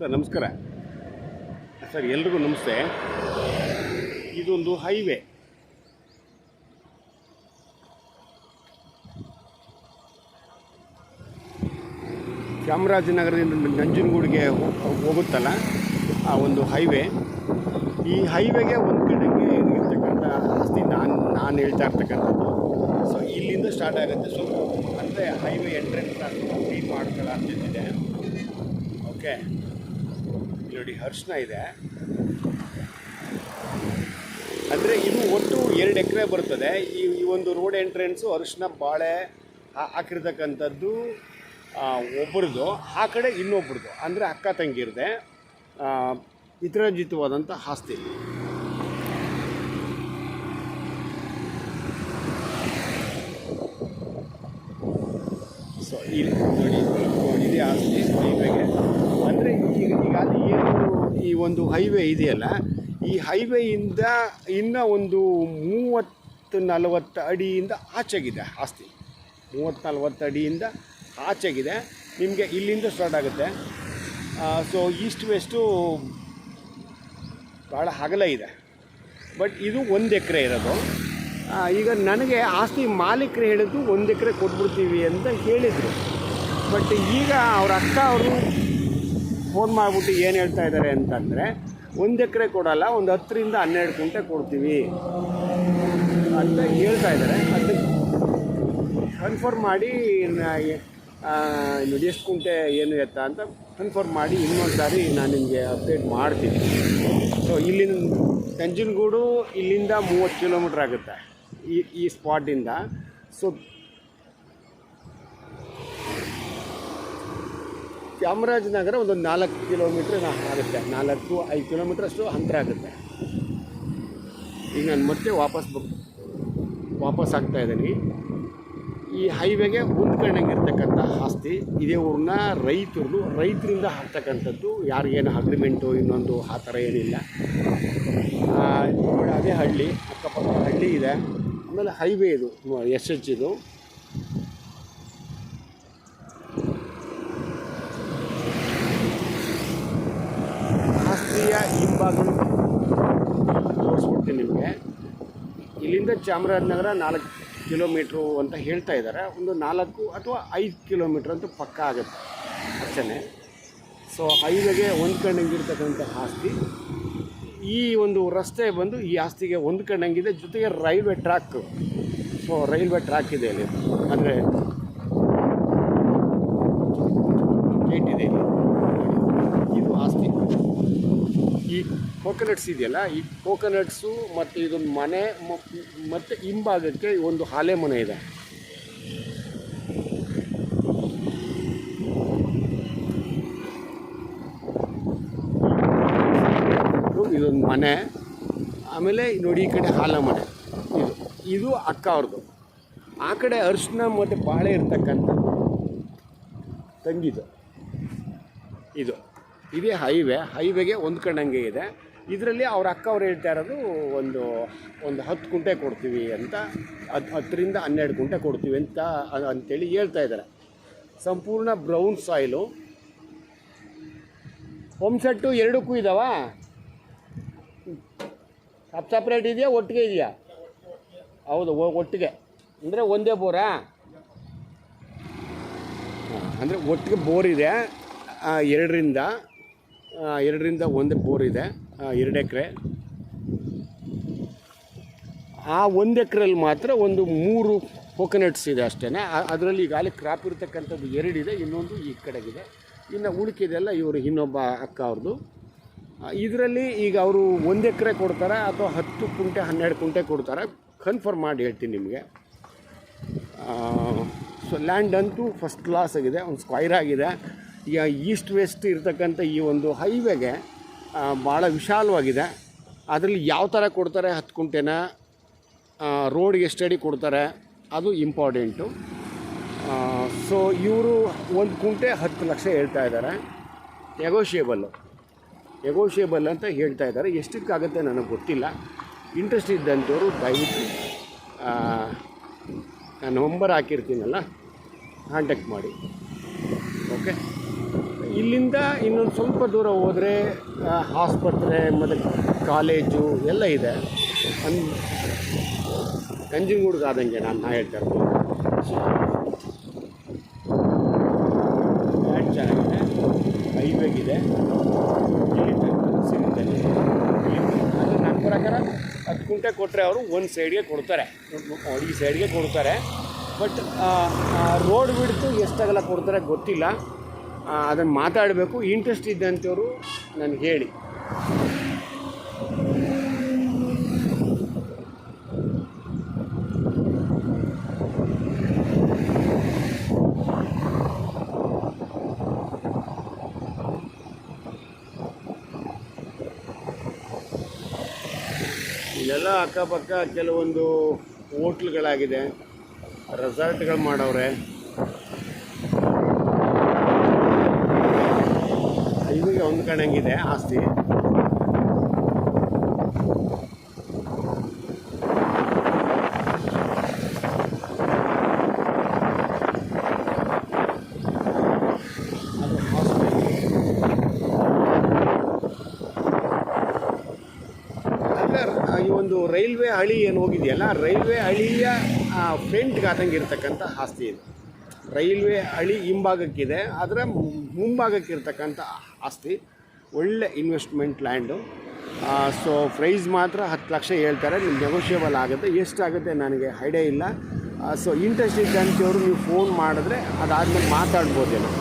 Sir ನಮಸ್ಕಾರ. Sir ಎಲ್ರಿಗೂ ನಮಸ್ತೆ. ಇದೊಂದು ಹೈವೇ. ಚಾಮರಾಜನಗರದಿಂದ ನಂಜನಗೂಡಿಗೆ ಹೋಗುತ್ತಲ್ಲ ಆ ಒಂದು ಹೈವೇ. ಈ ಹೈವೇಗೆ ಒಂದು ಕಡೆಗೆ ಇರ್ತಕ್ಕಂಥ ಆಸ್ತಿ ನಾನು ಹೇಳ್ತಾ ಇರ್ತಕ್ಕಂಥದ್ದು. ಸೊ ಇಲ್ಲಿಂದ ಸ್ಟಾರ್ಟ್ ಆಗುತ್ತೆ. ಸೊ ಅಂದರೆ ಹೈವೇ ಎಂಟ್ರೆನ್ಸ್ ಕ್ಲೀನ್ ಮಾಡ್ಕೊಳ್ಳೋ ಅಂತಿದೆ. ಓಕೆ, ನೋಡಿ ಅರಿಶಿನ ಇದೆ. ಅಂದರೆ ಇದು ಒಟ್ಟು 2 ಎಕರೆ ಬರ್ತದೆ. ಈ ಒಂದು ರೋಡ್ ಎಂಟ್ರೆನ್ಸು ಅರಿಶಿನ ಬಾಳೆ ಹಾಕಿರ್ತಕ್ಕಂಥದ್ದು ಒಬ್ಬರದು, ಆ ಕಡೆ ಇನ್ನೊಬ್ರದ್ದು, ಅಂದರೆ ಅಕ್ಕ ತಂಗಿರದೆ ಇತರಜಿತವಾದಂಥ ಆಸ್ತಿ. ಸೊ ಇಲ್ಲಿ ನೋಡಿ ಇದೇ ಆಸ್ತಿ ಹೈವೇಗೆ. ಅಂದರೆ ಈಗ ಅಲ್ಲಿ ಏನು ಈ ಒಂದು ಹೈವೇ ಇದೆಯಲ್ಲ, ಈ ಹೈವೇಯಿಂದ ಇನ್ನೂ ಒಂದು 30-40 ಅಡಿಯಿಂದ ಆಚೆಗಿದೆ ಆಸ್ತಿ. 30-40 ಅಡಿಯಿಂದ ಆಚೆಗಿದೆ. ನಿಮಗೆ ಇಲ್ಲಿಂದ ಸ್ಟಾರ್ಟ್ ಆಗುತ್ತೆ. ಸೊ ಈಸ್ಟ್ ವೆಸ್ಟು ಭಾಳ ಅಗಲ ಇದೆ. ಬಟ್ ಇದು 1 ಎಕರೆ ಇರೋದು. ಈಗ ನನಗೆ ಆಸ್ತಿ ಮಾಲೀಕರು ಹೇಳಿದ್ದು 1 ಎಕರೆ ಕೊಟ್ಬಿಡ್ತೀವಿ ಅಂತ ಹೇಳಿದರು. ಬಟ್ ಈಗ ಅವ್ರ ಅಕ್ಕ ಅವರು ಫೋನ್ ಮಾಡಿಬಿಟ್ಟು ಏನು ಹೇಳ್ತಾ ಇದ್ದಾರೆ ಅಂತಂದರೆ, 1 ಎಕರೆ ಕೊಡೋಲ್ಲ, ಒಂದು 10-12 ಗುಂಟೆ ಕೊಡ್ತೀವಿ ಅಂತ ಹೇಳ್ತಾ ಇದ್ದಾರೆ. ಅದಕ್ಕೆ ಕನ್ಫರ್ಮ್ ಮಾಡಿ ನೋಡಿ ಎಷ್ಟು ಗುಂಟೆ ಏನು ಎತ್ತ ಅಂತ ಕನ್ಫರ್ಮ್ ಮಾಡಿ ಇನ್ನೊಂದು ಸಾರಿ ನಾನು ನಿಮಗೆ ಅಪ್ಡೇಟ್ ಮಾಡ್ತೀನಿ. ಸೊ ಇಲ್ಲಿಂದ ನಂಜನಗೂಡು ಇಲ್ಲಿಂದ 30 ಕಿಲೋಮೀಟ್ರ್ ಆಗುತ್ತೆ ಈ ಸ್ಪಾಟಿಂದ. ಸೊ ಚಾಮರಾಜನಗರ ಒಂದು 4 ಕಿಲೋಮೀಟ್ರ್ ಆಗುತ್ತೆ, 4-5 ಕಿಲೋಮೀಟ್ರ್ ಅಷ್ಟು ಅಂತರ ಆಗುತ್ತೆ. ಈಗ ನಾನು ಮತ್ತೆ ವಾಪಸ್ ಆಗ್ತಾ ಇದ್ದೀನಿ. ಈ ಹೈವೇಗೆ ಹೊಂದ್ಕೊಂಡಂಗಿರ್ತಕ್ಕಂಥ ಆಸ್ತಿ. ಇದೇ ಊರನ್ನ ರೈತರಿಂದ ಹಾಕ್ತಕ್ಕಂಥದ್ದು. ಯಾರಿಗೇನು ಅಗ್ರಿಮೆಂಟು ಇನ್ನೊಂದು ಆ ಥರ ಏನಿಲ್ಲ. ಅದೇ ಹಳ್ಳಿ, ಅಕ್ಕಪಕ್ಕ ಹಳ್ಳಿ ಇದೆ. ಆಮೇಲೆ ಹೈವೇ ಇದು SH ಇದು. ಆಸ್ತಿಯ ಹಿಂಭಾಗಗಳು ತೋರಿಸ್ಬಿಡ್ತೀನಿ ನಿಮಗೆ. ಇಲ್ಲಿಂದ ಚಾಮರಾಜನಗರ 4 ಕಿಲೋಮೀಟ್ರು ಅಂತ ಹೇಳ್ತಾ ಇದ್ದಾರೆ. ಒಂದು 4 ಅಥವಾ 5 ಕಿಲೋಮೀಟ್ರ್ ಅಂತೂ ಪಕ್ಕ ಆಗುತ್ತೆ ಅಷ್ಟೇ. ಸೊ ಹೈವೇಗೆ ಹೊಂದ್ಕೊಂಡಂಗಿರ್ತಕ್ಕಂಥ ಆಸ್ತಿ. ಈ ಒಂದು ರಸ್ತೆ ಬಂದು ಈ ಆಸ್ತಿಗೆ ಹೊಂದ್ಕೊಂಡಂಗಿದೆ. ಜೊತೆಗೆ railway track. So railway track ಇದೆ ಅಲ್ಲಿ, ಅಂದರೆ ಗೇಟ್ ಇದೆ ಇಲ್ಲಿ. ಇದು ಆಸ್ತಿ. ಈ ಕೋಕೋನಟ್ಸ್ ಇದೆಯಲ್ಲ, ಈ ಕೋಕೋನಟ್ಸು ಮತ್ತು ಇದೊಂದು ಮನೆ ಮತ್ತು ಹಿಂಭಾಗಕ್ಕೆ ಒಂದು ಹಾಲೆ ಮನೆ ಇದೆ. ಇದೊಂದು ಮನೆ. ಆಮೇಲೆ ನೋಡಿ ಈ ಕಡೆ ಹಾಲ ಮನೆ. ಇದು ಅಕ್ಕ ಅವ್ರದ್ದು. ಆ ಕಡೆ ಅರಿಶಿನ ಮತ್ತು ಬಾಳೆ ಇರ್ತಕ್ಕಂಥ ತಂಗಿದು ಇದೇ ಹೈವೇಗೆ ಹೊಂದ್ಕೊಂಡಂಗೆ ಇದೆ. ಇದರಲ್ಲಿ ಅವ್ರ ಅಕ್ಕ ಅವ್ರು ಹೇಳ್ತಾ ಇರೋದು ಒಂದು 10 ಗುಂಟೆ ಕೊಡ್ತೀವಿ ಅಂತ, 10-12 ಗುಂಟೆ ಕೊಡ್ತೀವಿ ಅಂತೇಳಿ ಹೇಳ್ತಾ ಇದ್ದಾರೆ. ಸಂಪೂರ್ಣ ಬ್ರೌನ್ ಸಾಯಿಲು. ಹೋಮ್ ಸೆಟ್ಟು 2ಕ್ಕೂ ಇದ್ದಾವ? ಸಪ್ರೇಟ್ ಇದೆಯಾ, ಒಟ್ಟಿಗೆ ಇದೆಯಾ? ಹೌದು, ಒಟ್ಟಿಗೆ. ಅಂದರೆ ಒಂದೇ ಬೋರಾ? ಅಂದರೆ ಒಟ್ಟಿಗೆ ಬೋರ್ ಇದೆ. 2ರಿಂದ 1 ಬೋರ್ ಇದೆ. 2 ಎಕರೆ. ಆ 1 ಎಕರೆಯಲ್ಲಿ ಮಾತ್ರ ಒಂದು 3 ಕೋಕೋನಟ್ಸ್ ಇದೆ ಅಷ್ಟೇ. ಅದರಲ್ಲಿ ಈಗಾಗಲೇ ಕ್ರಾಪ್ ಇರ್ತಕ್ಕಂಥದ್ದು 2 ಇದೆ, ಇನ್ನೊಂದು ಈ ಕಡೆಗಿದೆ. ಇನ್ನು ಉಳಿಕಿದೆಲ್ಲ ಇವರು ಇನ್ನೊಬ್ಬ ಅಕ್ಕ ಅವ್ರದ್ದು. ಇದರಲ್ಲಿ ಈಗ ಅವರು 1 ಎಕರೆ ಕೊಡ್ತಾರೆ ಅಥವಾ 10 ಗುಂಟೆ 12 ಗುಂಟೆ ಕೊಡ್ತಾರೆ, ಕನ್ಫರ್ಮ್ ಮಾಡಿ ಹೇಳ್ತೀನಿ ನಿಮಗೆ. ಸೊ ಲ್ಯಾಂಡ್ ಅಂತೂ ಫಸ್ಟ್ ಕ್ಲಾಸ್ ಆಗಿದೆ, ಒಂದು ಸ್ಕ್ವೈರ್ ಆಗಿದೆ. ಈಗ ಈಸ್ಟ್ ವೆಸ್ಟ್ ಇರ್ತಕ್ಕಂಥ ಈ ಒಂದು ಹೈವೇಗೆ ಭಾಳ ವಿಶಾಲವಾಗಿದೆ. ಅದರಲ್ಲಿ ಯಾವ ಥರ ಕೊಡ್ತಾರೆ, 10 ಗುಂಟೆನ ರೋಡ್ಗೆ ಎಷ್ಟು ಅಡಿ ಕೊಡ್ತಾರೆ ಅದು ಇಂಪಾರ್ಟೆಂಟು. ಸೊ ಇವರು 1 ಗುಂಟೆ 10 ಲಕ್ಷ ಹೇಳ್ತಾ ಇದ್ದಾರೆ. ನೆಗೋಷಿಯೇಬಲ್ ಅಂತ ಹೇಳ್ತಾ ಇದ್ದಾರೆ. ಎಷ್ಟಕ್ಕಾಗುತ್ತೆ ನನಗೆ ಗೊತ್ತಿಲ್ಲ. ಇಂಟ್ರೆಸ್ಟ್ ಇದ್ದಂಥವ್ರು ದಯವಿಟ್ಟು ನಾನು ನಂಬರ್ ಹಾಕಿರ್ತೀನಲ್ಲ, ಕಾಂಟ್ಯಾಕ್ಟ್ ಮಾಡಿ. ಓಕೆ. ಇಲ್ಲಿಂದ ಇನ್ನೊಂದು ಸ್ವಲ್ಪ ದೂರ ಹೋದರೆ ಆಸ್ಪತ್ರೆ ಮತ್ತು ಕಾಲೇಜು ಎಲ್ಲ ಇದೆ. ನಂಜನಗೂಡಿಗೆ ಆದಂಗೆ ನಾನು ಹೇಳ್ತಾ ಇರ್ತೀನಿ. ಫ್ಲ್ಯಾಟ್ ಚೆನ್ನಾಗಿದೆ, ಹೈವೇಗಿದೆ, ಇಲ್ಲಿ ತನಕ ಸಿಗುತ್ತೆ. ಅದು ನನ್ನ ಪ್ರಕಾರ 10 ಗುಂಟೆ ಕೊಟ್ಟರೆ ಅವರು ಒಂದು ಸೈಡ್ಗೆ ಕೊಡ್ತಾರೆ, ಈ ಸೈಡ್ಗೆ ಕೊಡ್ತಾರೆ. ಬಟ್ ರೋಡ್ ಬಿಡ್ತು ಎಷ್ಟಾಗಲ್ಲ ಕೊಡ್ತಾರೆ ಗೊತ್ತಿಲ್ಲ, ಅದನ್ನು ಮಾತಾಡಬೇಕು. ಇಂಟ್ರೆಸ್ಟ್ ಇದ್ದಂಥವ್ರು ನನಗೆ ಹೇಳಿ. ಇಲ್ಲೆಲ್ಲ ಅಕ್ಕಪಕ್ಕ ಕೆಲವೊಂದು ಹೋಟ್ಲ್ಗಳಾಗಿದೆ, ರೆಸಾರ್ಟ್ಗಳು ಮಾಡವ್ರೆ. ಹೈವೇಗೆ ಹೊಂದ್ಕೊಂಡಂಗಿದೆ ಆಸ್ತಿ. ಈ ಒಂದು ರೈಲ್ವೆ ಹಳಿ ಏನು ಹೋಗಿದೆಯಲ್ಲ, ರೈಲ್ವೆ ಹಳಿಯ ಫ್ರಂಟ್ಗೆ ಆದಂಗೆ ಇರ್ತಕ್ಕಂಥ ಆಸ್ತಿ ಇದು. ರೈಲ್ವೆ ಹಳಿ ಹಿಂಭಾಗಕ್ಕಿದೆ, ಅದರ ಮುಂಭಾಗಕ್ಕಿರ್ತಕ್ಕಂಥ ಆಸ್ತಿ. ಒಳ್ಳೆ ಇನ್ವೆಸ್ಟ್ಮೆಂಟ್ ಲ್ಯಾಂಡು. ಸೊ ಪ್ರೈಸ್ ಮಾತ್ರ 10 ಲಕ್ಷ ಹೇಳ್ತಾರೆ, ನಿಮ್ಗೆ ನೆಗೋಷಿಯಬಲ್ ಆಗುತ್ತೆ. ಎಷ್ಟಾಗುತ್ತೆ ನನಗೆ ಐಡಿಯಾ ಇಲ್ಲ. ಸೊ ಇಂಟ್ರೆಸ್ಟ್ ಇದ್ದಂಥವ್ರು ನೀವು ಫೋನ್ ಮಾಡಿದ್ರೆ ಅದಾದಮೇಲೆ ಮಾತಾಡ್ಬೋದೇನೋ.